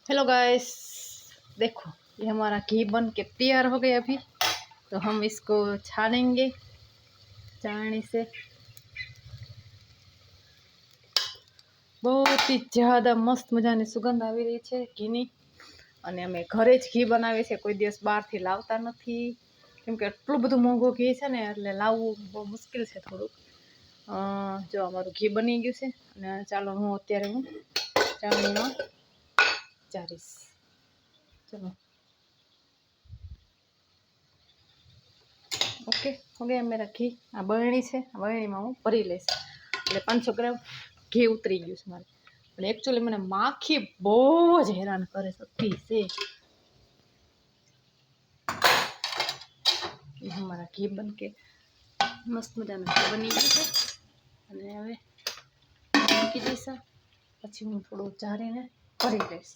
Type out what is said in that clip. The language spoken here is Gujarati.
हेलो गाइस, देखो ये हमारा घी बन के तैयार हो गया। अभी तो हम इसको छानेंगे चाळणी से। बहुत ही ज़्यादा मस्त मजानी सुगंध આવી રહી છે ઘીની। અને અમે ઘરે જ ઘી બનાવીએ છીએ, કોઈ દિવસ બહારથી લાવતા નથી, કેમ કે એટલું બધું મોંઘું ઘી છે ને, એટલે લાવવું બહુ મુશ્કેલ છે થોડુંક। જો અમારું ઘી બની ગયું છે અને ચાલો હું અત્યારે ચાળણીમાં ચારીશ। चलो ओके हो गया मेरा घी। आ बरणी है, बरणी में हूँ भरी लईश એટલે 500 ग्राम घी उतरी गયું છે મારે। પણ एक्चुअली મને માખી બહુ જ હેરાન કરે છે છે। ये हमारा घी बन के मस्त मजाનું બની ગયું છે અને હવે મૂકી દઈશ। પછી હું થોડું ચારીને ભરી લઈશ।